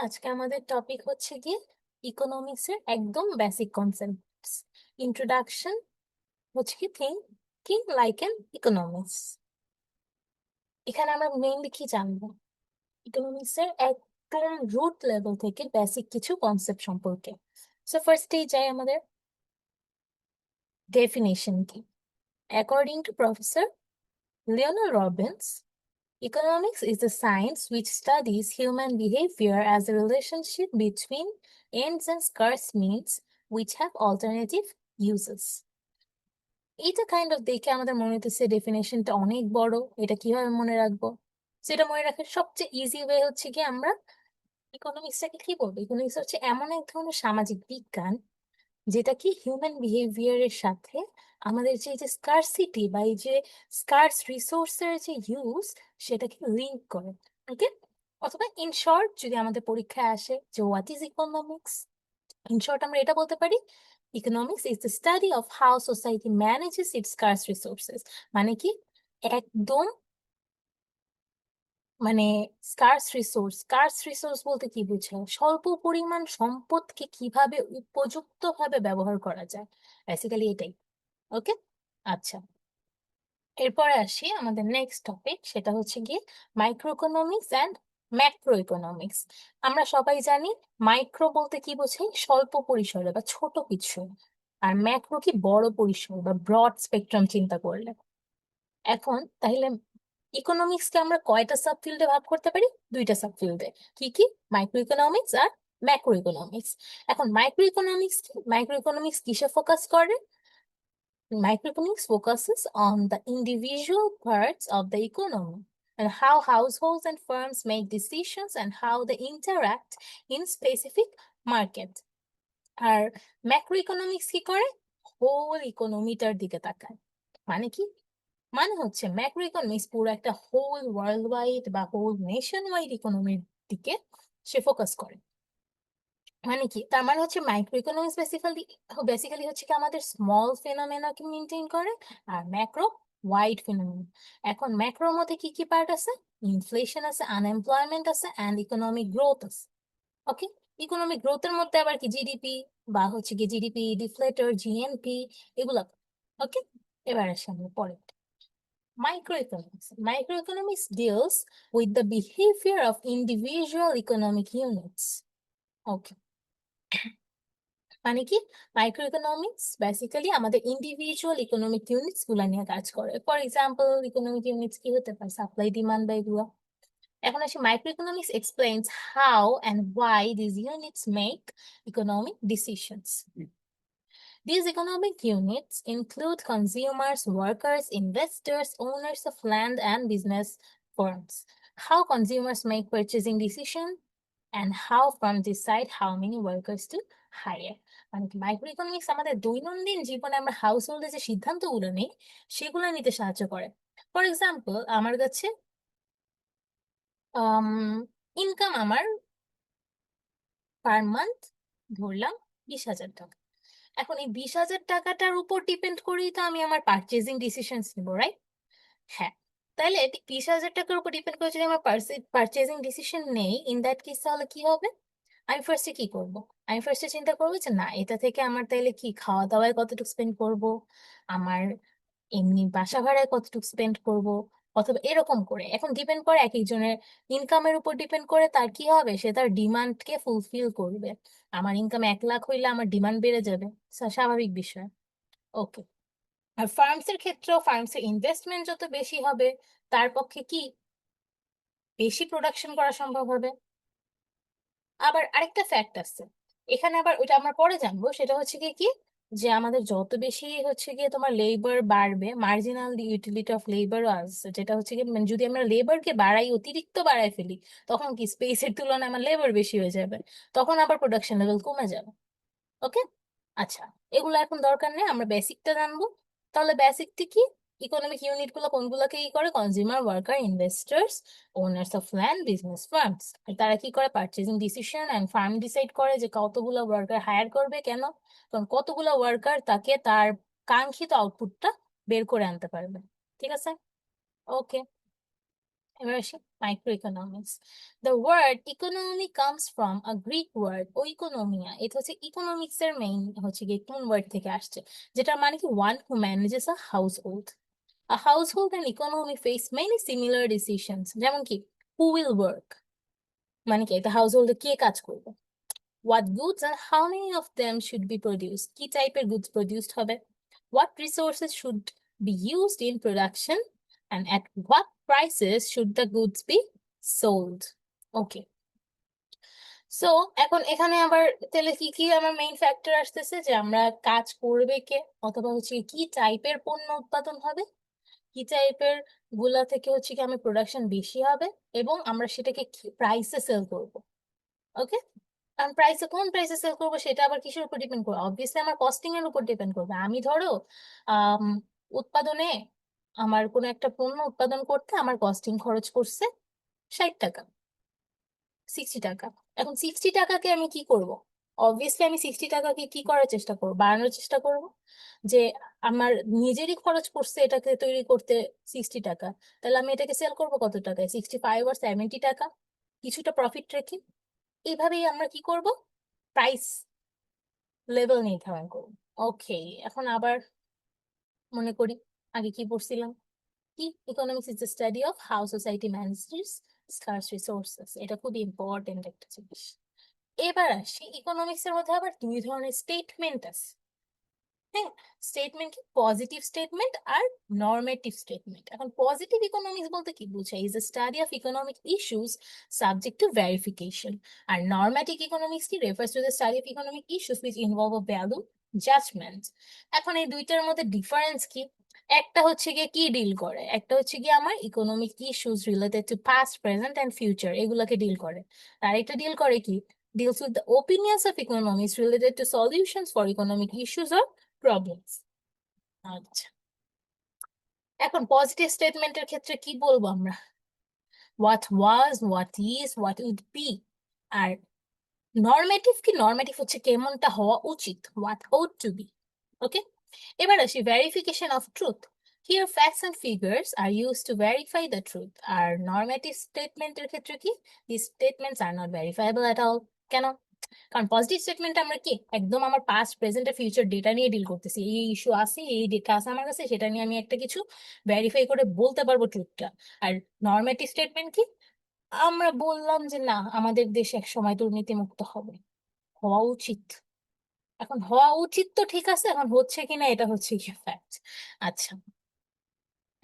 আজকে আমাদের টপিক হচ্ছে গিয়ে ইকোনমিক্স এর একদম বেসিক কনসেপ্টস। ইন্ট্রোডাকশন হচ্ছে কি থিঙ্কিং লাইক এন ইকোনমিক্স। এখানে আমরা মেইনলি কি জানবো ইকোনমিক্স এর একদম রুট লেভেল থেকে বেসিক কিছু কনসেপ্ট সম্পর্কে। সো ফার্স্টেই যাই আমাদের ডেফিনেশন কি। According to professor Lionel Robbins, economics is the science which studies human behavior as a relationship between ends and scarce means which have alternative uses. এইটা kind of দেখে আমাদের মনে হতেছে ডেফিনেশনটা অনেক বড়, এটা কিভাবে মনে রাখবো? সেটা মনে রাখার সবচেয়ে ইজি ওয়ে হচ্ছে কি আমরা ইকোনমিক্সটাকে কি বলবো, ইকোনমিক্স হচ্ছে এমন এক ধরনের সামাজিক বিজ্ঞান যেটা কি হিউম্যান বিহেভিয়ারের সাথে আমাদের যে স্কারসিটি বা এই যে স্কার্স রিসোর্সের যে ইউজ সেটাকে লিঙ্ক করে। ওকে, অথবা ইন শর্ট যদি আমাদের পরীক্ষায় আসে যে what is economics, in short আমরা এটা বলতে পারি economics is the study of how society manages it's স্কার্স resources. মানে কি একদম মানে স্কার্স রিসোর্স বলতে কি বোঝায়, স্বল্প পরিমাণ সম্পদকে কিভাবে উপযুক্ত ভাবে ব্যবহার করা যায়, বেসিক্যালি এটাই। ওকে, আচ্ছা, এরপরে আসি আমাদের নেক্সট টপিক, সেটা হচ্ছে গিয়ে micro economics and macro economics. আমরা সবাই জানি মাইক্রো বলতে কি বোঝায়, স্বল্প পরিসরে বা ছোট কিছু, আর ম্যাক্রো কি বড় পরিসর বা ব্রড স্পেকট্রাম চিন্তা করলে। এখন তাহলে ইকোনমিক্সকে আমরা কয়টা সাবফিল্ডে ভাগ করতে পারি? দুইটা সাবফিল্ডে। কি কি? মাইক্রো ইকোনমিক্স আর ম্যাক্রো ইকোনমিক্স। এখন মাইক্রো ইকোনমিক্স কিসে ফোকাস করে? Microeconomics focuses on the individual parts of the economy and how households and firms make decisions and how they interact in specific market. আর ম্যাক্রোইকোনমিক্স কি করে? হোল ইকোনমিটার দিকে তাকায়। মানে কি? মানে হচ্ছে ম্যাক্রো ইকোনমিক্স পুরো একটা হোল ওয়ার্ল্ড ওয়াইড বা হোল নেশন ওয়াইড ইকোনমির দিকে সে ফোকাস করে। মানে কি তার মানে হচ্ছে মাইক্রো ইকোনমিক্স বেসিক্যালি হচ্ছে কি আমাদের স্মল ফেনোমেনাকে মেনটেন করে, আর ম্যাক্রো ওয়াইড ফেনোমেনা। এখন ম্যাক্রোর মধ্যে কি কি পার্ট আছে? ইনফ্লেশন আছে, আনএমপ্লয়মেন্ট আছে, অ্যান্ড ইকোনমিক গ্রোথ আছে। ওকে, ইকোনমিক গ্রোথের মধ্যে আবার কি জিডিপি বা হচ্ছে কি জিডিপি ডিফ্লেটর, জিএনপি, এগুলো। ওকে, এবার আসি আমরা পরে microeconomics deals with the behaviour of individual economic units. Okay, মানে কি মাইক্রো ইকোনমিক্স বেসিক্যালি আমাদের ইন্ডিভিজুয়াল ইকোনমিক ইউনিটস গুলা নিয়ে কাজ করে। ফর এক্সাম্পল ইকোনমিক ইউনিটস কি হতে পারে? সাপ্লাই, ডিমান্ড বা এগুলো। এখন আসি micro economics explains how and why this units make economic decisions. These economic units include consumers, workers, investors, owners of land, and business firms. How consumers make purchasing decisions and how firms decide how many workers to hire. মানে কি micro economics আমাদের দৈনন্দিন জীবনে আমরা house হোল্ডে যে সিদ্ধান্তগুলো নিই সেগুলো নিতে সাহায্য করে। ফর এক্সাম্পল আমার কাছে ইনকাম আমার পার মান্থ ধরলাম 20,000 টাকা। এখন এই 20,000 টাকাটার উপর ডিপেন্ড করেই তো আমি আমার পারচেজিং ডিসিশনস নিবো, রাইট? হ্যাঁ, তাহলে 20,000 টাকার উপর ডিপেন্ড করে যদি আমার পারচেজিং ডিসিশন নেই, ইন দ্যাট কেস তাহলে কি হবে? আমি ফার্স্টে কি করব? আমি ফার্স্টে চিন্তা করবো যে না, এটা থেকে আমার তাইলে কি খাওয়া দাওয়ায় কতটুকু স্পেন্ড করব, আমার এমনি বাসা ভাড়ায় কতটুকু স্পেন্ড করব, অথবা এরকম করে। এখন ডিপেন্ড করে এক একজনের ইনকামের উপর ডিপেন্ড করে তার কি হবে, সে তার ডিমান্ডকে ফুলফিল করবে। আমার ইনকাম 1 লাখ হইলে আমার ডিমান্ড বেড়ে যাবে, স্বাভাবিক বিষয়। ওকে, আর ফার্মস এর ক্ষেত্রেও ফার্মস এর ইনভেস্টমেন্ট যত বেশি হবে তার পক্ষে কি বেশি প্রোডাকশন করা সম্ভব হবে। আবার আরেকটা ফ্যাক্ট আছে এখানে, আবার ওইটা আমরা পরে জানবো, সেটা হচ্ছে কি কি যে আমাদের যত বেশি হচ্ছে গিয়ে তোমার লেবার বাড়বে, মার্জিনাল ইউটিলিটি অফ লেবার আছে, যেটা হচ্ছে কি মানে যদি আমরা লেবারকে বাড়াই, অতিরিক্ত বাড়াই ফেলি, তখন কি স্পেসের তুলনায় আমার লেবার বেশি হয়ে যাবে, তখন আবার প্রোডাকশন লেভেল কমে যাবে। ওকে, আচ্ছা, এগুলো এখন দরকার নেই, আমরা বেসিকটা জানবো। তাহলে বেসিকটা কি? ইকোনমিক ইউনিট গুলো কোনগুলোকে কি করে? Consumer, worker, investors, owners of land, business firms. তারা কি করে? Purchasing decision and firm decide করে যে কতগুলো ওয়ার্কার হায়ার করবে। কেন? কারণ কতগুলো ওয়ার্কার তাকে তার কাঙ্ক্ষিত আউটপুটটা বের করে আনতে পারবে। ঠিক আছে, ওকে। এবার আসি microeconomics. The word economy comes from a Greek word oikonomia. এটা হচ্ছে ইকোনমিক্স এর মেইন হচ্ছে কি কোন ওয়ার্ড থেকে আসছে, যেটা মানে কি one who manages a house hold. A household and economy face many similar decisions, যেমন কি who will work, মানে কি একটা হাউসহোল্ডে কে কাজ করবে, what goods and how many of them should be produced, কি টাইপের গুডস প্রডিউসড হবে, what resources should be used in production, and at what prices should the goods be sold. Okay, so এখন এখানে আবার তাহলে কি কি আমার মেইন ফ্যাক্টর আসতেছে, যে আমরা কাজ করবে কে, অথবা হচ্ছে কি টাইপের পণ্য উৎপাদন হবে, কি টাইপের গুলা থেকে হচ্ছে কি আমি প্রোডাকশন বেশি হবে, এবং আমরা সেটাকে কি প্রাইসে সেল করব। ওকে, কারণ প্রাইসে কোন প্রাইসে সেল করবো সেটা আবার কিসের উপর ডিপেন্ড করবে, অবভিয়াসলি আমার কস্টিং এর উপর ডিপেন্ড করবে। আমি ধরো আম, উৎপাদনে আমার কোনো একটা পণ্য উৎপাদন করতে আমার কস্টিং খরচ করছে 60 টাকা, 60 টাকা। এখন 60 টাকাকে আমি কি করব, অবভিয়াসলি আমি 60 টাকাকে কি করার চেষ্টা করবো, বাড়ানোর চেষ্টা করব, যে আমার নিজেরই খরচ পড়ছে এটাকে তৈরি করতে 60 টাকা, তাহলে আমি এটাকে সেল করবো কত টাকায়, 65 or 70 টাকা, কিছুটা প্রফিট রেখে। এইভাবেই আমরা কি করব, প্রাইস লেভেল নির্ধারণ করব। ওকে, এখন আবার মনে করি আগে কি পড়ছিলাম, কি economics is the study of how society manages স্কার্স resources, এটা খুবই ইম্পর্টেন্ট একটা জিনিস। এবার আসি ইকোনমিক্স এর মধ্যে আবার দুই ধরনের স্টেটমেন্ট আছে। হ্যাঁ, স্টেটমেন্ট কি পজিটিভ স্টেটমেন্ট আর নর্মেটিভ স্টেটমেন্ট। এখন পজিটিভ ইকোনমিক্স বলতে কি বোঝায়, is the study of economic issues subject to verification. আর নর্মেটিভ ইকোনমিক্স কি refers to the study of economic issues which involve a value judgement. এখন এই দুইটার মধ্যে ডিফারেন্স কি, একটা হচ্ছে গিয়ে কি ডিল করে, একটা হচ্ছে গিয়ে আমার economic issues related to past present and future এগুলোকে ডিল করে, আর একটা ডিল করে কি, deals with the opinions of economists related to solutions for economic issues or problems. আচ্ছা, এখন পজিটিভ স্টেটমেন্টের ক্ষেত্রে কি বলবো আমরা, what was, what is, what would be. আর নর্মেটিভ কি, নর্মেটিভ হচ্ছে কেমনটা হওয়া উচিত, what ought to be. Okay, এবার আসি verification of truth. Here facts and figures are used to verify the truth. আর নর্মেটিভ স্টেটমেন্টের ক্ষেত্রে কি, these statements are not verifiable at all। কেন, কারণ পজিটিভ স্টেটমেন্ট আমরা কি একদম আমার পাস্ট প্রেজেন্ট আর ফিউচার ডেটা নিয়ে ডিল করতেছি, এই ইস্যু আছে, এই ডেটা আছে আমার কাছে, সেটা নিয়ে আমি একটা কিছু ভেরিফাই করে বলতে পারবো ট্রুথটা। আর নর্মেটিভ স্টেটমেন্ট কি, আমরা বললাম যে না আমাদের দেশ এক সময় দুর্নীতি মুক্ত হবে, হওয়া উচিত। এখন হওয়া উচিত তো ঠিক আছে, এখন হচ্ছে কিনা এটা হচ্ছে কি ফ্যাক্ট। আচ্ছা,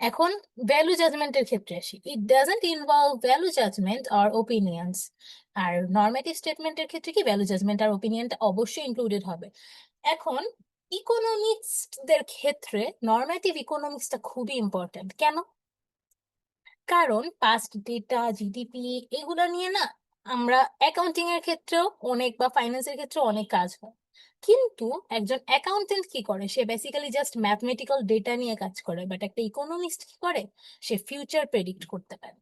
এখন ভ্যালু জাজমেন্টের ক্ষেত্রে আসি, it doesn't involve value judgement আর ওপিনিয়ন্স। আর নর্মেটিভ স্টেটমেন্টের ক্ষেত্রে কি ভ্যালু জাজমেন্ট আর ওপিনিয়নটা অবশ্যই ইনক্লুডেড হবে। এখন ইকোনমিক্সদের ক্ষেত্রে নর্মেটিভ ইকোনমিক্সটা খুবই ইম্পর্ট্যান্ট। কেন, কারণ পাস্ট ডেটা জিডিপি এগুলো নিয়ে না আমরা অ্যাকাউন্টিং এর ক্ষেত্রেও অনেক বা ফাইন্যান্সের ক্ষেত্রে অনেক কাজ হয়, কিন্তু একজন অ্যাকাউন্টেন্ট কি করে, সে বেসিক্যালি জাস্ট ম্যাথমেটিক্যাল ডেটা নিয়ে কাজ করে, বাট একটা ইকোনমিস্ট কি করে, সে ফিউচার প্রেডিক্ট করতে পারে,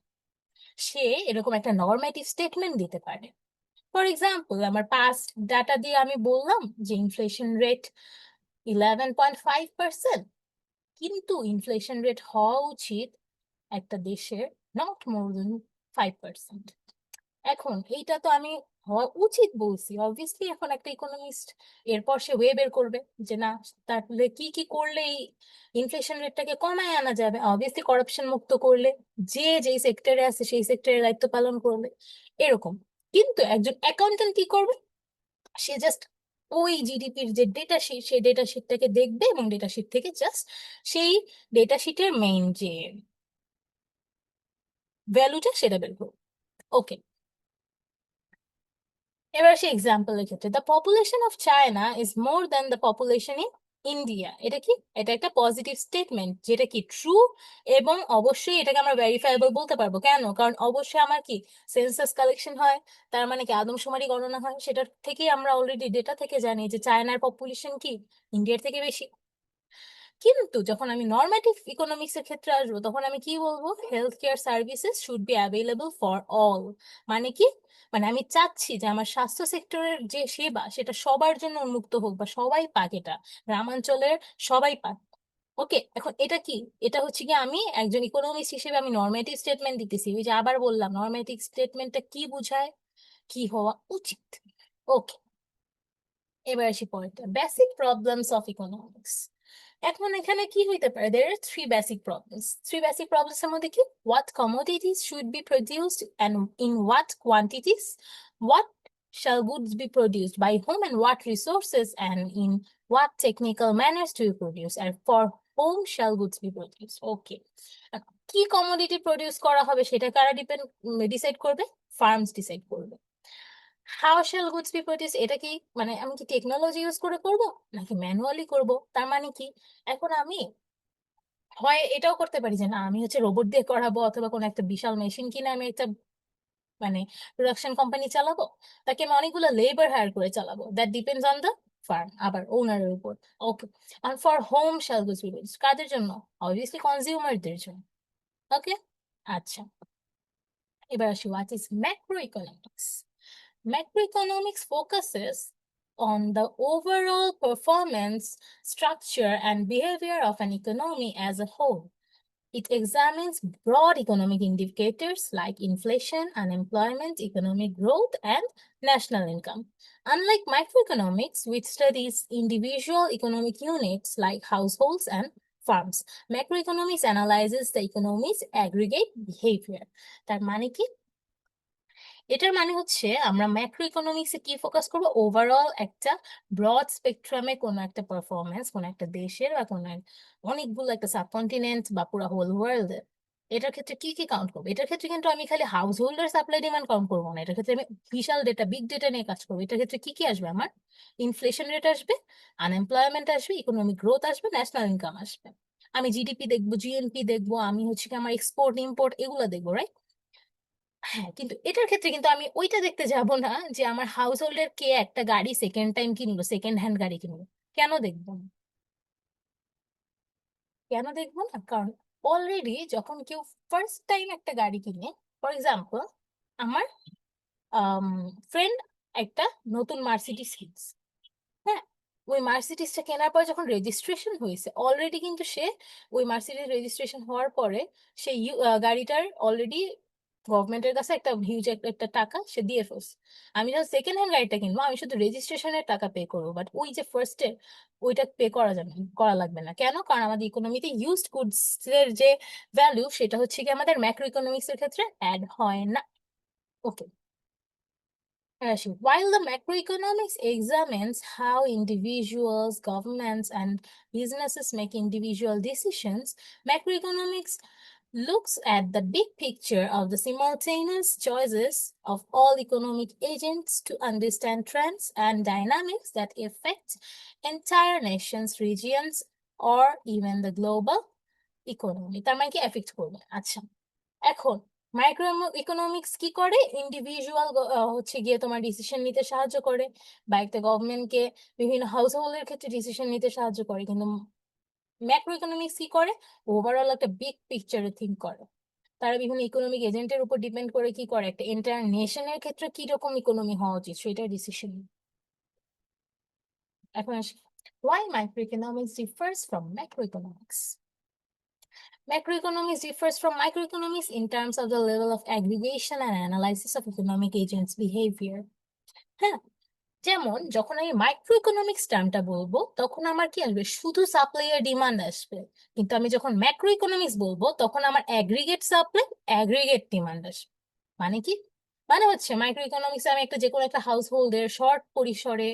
সে এরকম একটা নর্মেটিভ স্টেটমেন্ট দিতে পারে। ফর এক্সাম্পল আমার পাস্ট ডাটা দিয়ে আমি বললাম যে ইনফ্লেশন রেট 11.5%, কিন্তু ইনফ্লেশন রেট হওয়া উচিত একটা দেশের নট মোর দেন 5%। এখন এইটা তো আমি হওয়া উচিত বলছি, অবভিয়াসলি এখন একটা ইকোনমিস্ট এরপর সে ওয়ে বের করবে যে না তাহলে কি কি করলে এই ইনফ্লেশন রেটটাকে কমায় আনা যাবে, অবভিয়াসলি করাপশন মুক্ত করলে, যে যেই সেক্টরে আছে সেই সেক্টরে দায়িত্ব পালন করবে, এরকম। কিন্তু একজন অ্যাকাউন্টেন্ট কি করবে, সে জাস্ট ওই জিডিপির যে ডেটা শিট সেই ডেটা শিটটাকে দেখবে এবং ডেটা শিট থেকে জাস্ট সেই ডেটা শিটের মেইন যে ভ্যালুটা সেটা বের করবে। ওকে, এবার সে এক্সাম্পলের ক্ষেত্রে the population of China is more than the population in India, এটা কি, এটা একটা পজিটিভ স্টেটমেন্ট যেটা কি ট্রু, এবং অবশ্যই এটাকে আমরা ভেরিফাইবল বলতে পারবো। কেন, কারণ অবশ্যই আমার কি সেন্সাস কালেকশন হয়, তার মানে কি আদমশুমারি গণনা হয়, সেটার থেকেই আমরা অলরেডি ডেটা থেকে জানি যে চায়নার পপুলেশন কি ইন্ডিয়ার থেকে বেশি। কিন্তু যখন আমি নর্মেটিভ ইকোনমিক্স এর ক্ষেত্রে আসবো তখন আমি কি বলবো, health care services should be available for all. মানে কি, মানে আমি চাচ্ছি যে আমার স্বাস্থ্য সেক্টরের যে সেবা সেটা সবার জন্য উন্মুক্ত হোক, বা সবাই পাক, এটা গ্রামাঞ্চলের সবাই পাক। ওকে, এখন এটা কি? এটা হচ্ছে কি, আমি একজন ইকোনমিস্ট হিসেবে আমি নর্মেটিভ স্টেটমেন্ট দিতেছি। ওই যে আবার বললাম, নর্মেটিভ স্টেটমেন্টটা কি বোঝায়, কি হওয়া উচিত। ওকে, এবার আসি পয়েন্টটা, বেসিক প্রবলেমস অফ ইকোনমিক্স। এখন এখানে কি হইতে পারে, there are three basic problems. Three basic problems এর মধ্যে কি, what commodities should be produced and in what quantities, what shall goods be produced by whom and what resources, and in what technical manners to be produced, and for whom shall goods be produced. Okay, কি commodity produce করা হবে সেটা কারা decide করবে? Farms decide করবে। How shall goods be produce, এটা কি মানে আমি কি টেকনোলজি ইউজ করে করব নাকি ম্যানুয়ালি করব? তার মানে কি, এখন আমি হয় এটাও করতে পারি যে না, আমি হচ্ছে রোবট দিয়ে করাবো, অথবা কোনো একটা বিশাল মেশিন কিনে আমি একটা মানে প্রোডাকশন কোম্পানি চালাবো, তাকে আমি অনেকগুলো লেবার হায়ার করে চালাবো। That depends on the firm, আবার ওনারের উপর। ওকে, আর for whom shall goods be produce, কাদের জন্য? অবভিয়াসলি কনজিউমারদের জন্য। ওকে, আচ্ছা, এবার আসি what is macroeconomics. Macroeconomics focuses on the overall performance, structure, and behavior of an economy as a whole. It examines broad economic indicators like inflation, unemployment, economic growth, and national income. Unlike microeconomics, which studies individual economic units like households and farms, macroeconomics analyzes the economy's aggregate behavior. তার মানে কি, এটার মানে হচ্ছে আমরা macro ইকোনমিক্সে কি focus করব, ওভারঅল একটা ব্রড স্পেকট্রামে কোনো একটা পারফরমেন্স, কোনো একটা দেশের বা কোনো অনেকগুলো একটা সাবকন্টিনেন্ট বা পুরো হোল ওয়ার্ল্ড, এটার ক্ষেত্রে কি কি কাউন্ট করবো। এটার ক্ষেত্রে কিন্তু আমি খালি house holder supply demand count করবো না, এটার ক্ষেত্রে আমি বিশাল ডেটা, বিগ ডেটা নিয়ে কাজ করবো। এটার ক্ষেত্রে কি কি আসবে, আমার ইনফ্লেশন রেট আসবে, আনএমপ্লয়মেন্ট আসবে, ইকোনমিক গ্রোথ আসবে, ন্যাশনাল ইনকাম আসবে। আমি জিডিপি দেখবো, জিএনপি দেখবো, আমি হচ্ছে কি আমার এক্সপোর্ট ইম্পোর্ট এগুলো দেখবো, রাইট? হ্যাঁ, কিন্তু এটার ক্ষেত্রে কিন্তু আমি ওইটা দেখতে যাব না যে আমার হাউস হোল্ডের কে একটা গাড়ি সেকেন্ড টাইম কিনলো, সেকেন্ড হ্যান্ড গাড়ি কিনলো। কেন দেখবো না? কেন দেখবো না, কারণ অলরেডি যখন কেউ ফার্স্ট টাইম একটা গাড়ি কিনে, ফর এক্সাম্পল আমার ফ্রেন্ড একটা নতুন মার্সিডিজ কিনছে, হ্যাঁ, ওই মার্সিডিজটা কেনার পর যখন রেজিস্ট্রেশন হয়েছে, অলরেডি কিন্তু সে ওই মার্সিডিজ রেজিস্ট্রেশন হওয়ার পরে সেই গাড়িটার অলরেডি গভর্নমেন্টের কাছে একটা হিউজ একটা টাকা সে দিয়ে ফেলছে। আমি যখন সেকেন্ড হ্যান্ড গাড়িটা কিনবো, আমি শুধু রেজিস্ট্রেশনের টাকা পে করবো, বাট ওই যে ফার্স্টে ওইটা পে করা যাবে না, করা লাগবে না। কেন? কারণ আমাদের ইকোনমিতে ইউজড গুডস এর যে ভ্যালু, সেটা হচ্ছে কি আমাদের ম্যাক্রো ইকোনমিক্স এর ক্ষেত্রে অ্যাড হয় না। ওকে, Rashid, while the macroeconomics examines how individuals, governments, and businesses make individual decisions, macroeconomics looks at the big picture of the simultaneous choices of all economic agents to understand trends and dynamics that affect entire nations, regions, or even the global economy. তার মানে কি effect করবে? আচ্ছা, এখন micro economics কি করে, individual হচ্ছে গিয়ে তোমার ডিসিশন নিতে সাহায্য করে, বা একটা গভর্নমেন্টকে বিভিন্ন হাউস হোল্ডের ক্ষেত্রে ডিসিশন নিতে সাহায্য করে। কিন্তু ম্যাক্রো ইকোনমিক্স কি করে, ওভারঅল একটা বিগ পিকচারে থিঙ্ক করে। তারা বিভিন্ন ইকোনমিক এজেন্টের উপর ডিপেন্ড করে কি করে, একটা এন্টায়ার নেশনের ক্ষেত্রে কি রকম ইকোনমি হওয়া উচিত সেটা ডিসিশন। এখন আসি, why microeconomics differs from macroeconomics. Macroeconomics differs from microeconomics in terms of the level of aggregation and analysis of economic agents' behavior. হ্যাঁ, যেমন যখন আমি মাইক্রো ইকোনমিক্স টার্মটা বলবো, তখন আমার কি আসবে, শুধু সাপ্লাই আর ডিমান্ড আসবে। কিন্তু আমি যখন ম্যাক্রো ইকোনমিক্স বলবো, তখন আমার অ্যাগ্রিগেট সাপ্লাই, অ্যাগ্রিগেট ডিমান্ড আসবে। মানে কি, মানে হচ্ছে মাইক্রো ইকোনমিক্সে আমি একটা যে কোনো একটা হাউস হোল্ডের শর্ট পরিসরে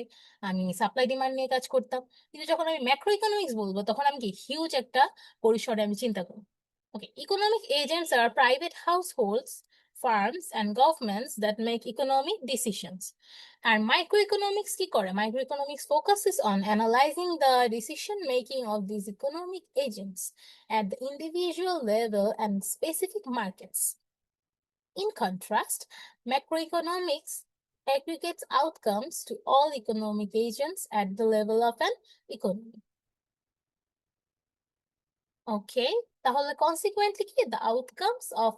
আমি সাপ্লাই ডিমান্ড নিয়ে কাজ করতাম, কিন্তু যখন আমি ম্যাক্রো ইকোনমিক্স বলবো, তখন আমি কি হিউজ একটা পরিসরে আমি চিন্তা করবো। ওকে, economic agents are private households, firms, and governments that make economic decisions. And microeconomics কি করে? Microeconomics focuses on analyzing the decision making of these economic agents at the individual level and specific markets. In contrast, macroeconomics aggregates outcomes to all economic agents at the level of an economy. Okay, তাহলে consequently কি, the outcomes of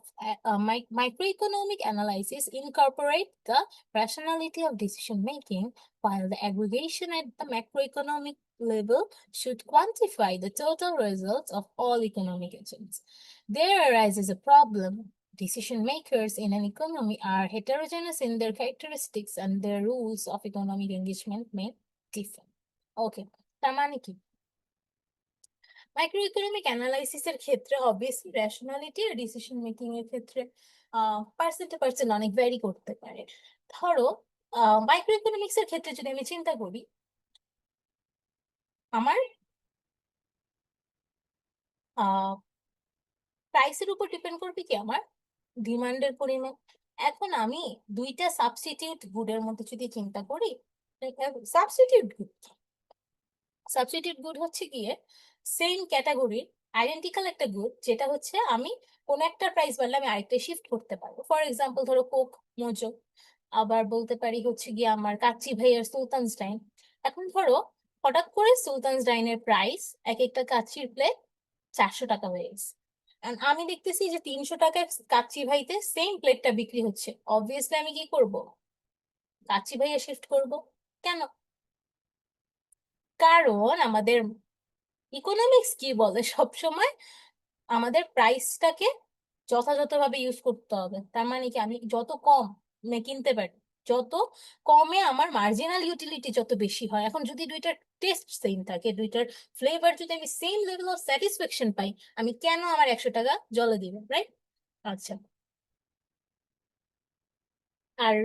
microeconomic analysis incorporate the rationality of decision making, while the aggregation at the macroeconomic level should quantify the total results of all economic agents. There arises a problem. Decision makers in an economy are heterogeneous in their characteristics and their rules of economic engagement may differ. Okay, তার মানে কি? Micro economic অ্যানালাইসিসের ক্ষেত্রে obviously rationality আর decision making এর ক্ষেত্রে person to person অনেক vary করতে পারে। ধরো মাইক্রো ইকোনমিক্স এর ক্ষেত্রে যদি আমি চিন্তা করি, আমার প্রাইসের উপর ডিপেন্ড করবে কি আমার ডিমান্ডের পরিমাণ। এখন আমি দুইটা সাবস্টিটিউট গুডের মধ্যে যদি চিন্তা করি, সাবস্টিটিউট গুড, সাবস্টিটিউট গুড হচ্ছে গিয়ে সেম ক্যাটাগরির আইডেন্টিক্যাল একটা গুড, যেটা হচ্ছে আমি কোন একটা প্রাইস বাড়লে আমি আরেকটা শিফট করতে পারবো। ফর এক্সাম্পল ধরো কোক, মোজো, আবার বলতে পারি হচ্ছে গিয়ে আমার কাচ্চি ভাইয়ের সুলতানস ডাইন। এখন ধরো হঠাৎ করে সুলতানস ডাইনের প্রাইস এক একটা কাচ্চির প্লেট 400 টাকা হয়ে গেছে, and আমি দেখতেছি যে 300 টাকায় কাচ্চি ভাইতে সেম প্লেটটা বিক্রি হচ্ছে। অবভিয়াসলি আমি কি করব? কাচ্চি ভাইয়ে শিফট করব। কেন? কারণ আমাদের ইকোনমিক্স কি বলে সব সময়, আমাদের প্রাইসটাকে যথাযথভাবে ইউজ করতে হবে। তার মানে কি আমি যত কম কিনতে পারি, যত কমে আমার মার্জিনাল ইউটিলিটি যত বেশি হয়। এখন যদি দুইটার টেস্ট সেম থাকে, দুইটার ফ্লেভার যদি আমি সেম লেভেল অফ স্যাটিসফ্যাকশন পাই, আমি কেন আমার 100 টাকা জলে দিব, রাইট? আচ্ছা, আর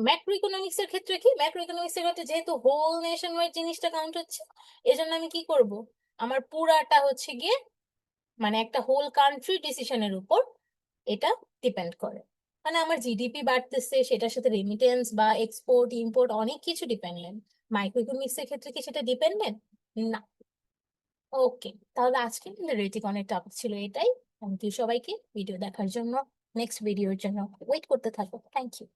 ম্যাক্রো ইকোনমিক্স এর ক্ষেত্রে কি, ম্যাক্রো ইকোনমিক্স এর ক্ষেত্রে যেহেতু হোল নেশন ওয়াইড জিনিসটা কাউন্ট হচ্ছে, এজন্য আমি কি করব, আমার পুরাটা হচ্ছে গিয়ে মানে একটা হোল কান্ট্রি ডিসিশনের উপর এটা ডিপেন্ড করে। মানে আমার জিডিপি বাড়তেছে, সেটার সাথে রেমিটেন্স বা এক্সপোর্ট ইম্পোর্ট অনেক কিছু ডিপেন্ডেন্ট। মাইক্রো ইকোনমিক্স এর ক্ষেত্রে কি সেটা ডিপেন্ডেন্ট না। ওকে, তাহলে আজকে আমাদের রেটিং অনেক টপিক ছিল এটাই। থ্যাংক ইউ সবাইকে ভিডিও দেখার জন্য। নেক্সট ভিডিওর জন্য ওয়েট করতে থাকো। Thank you.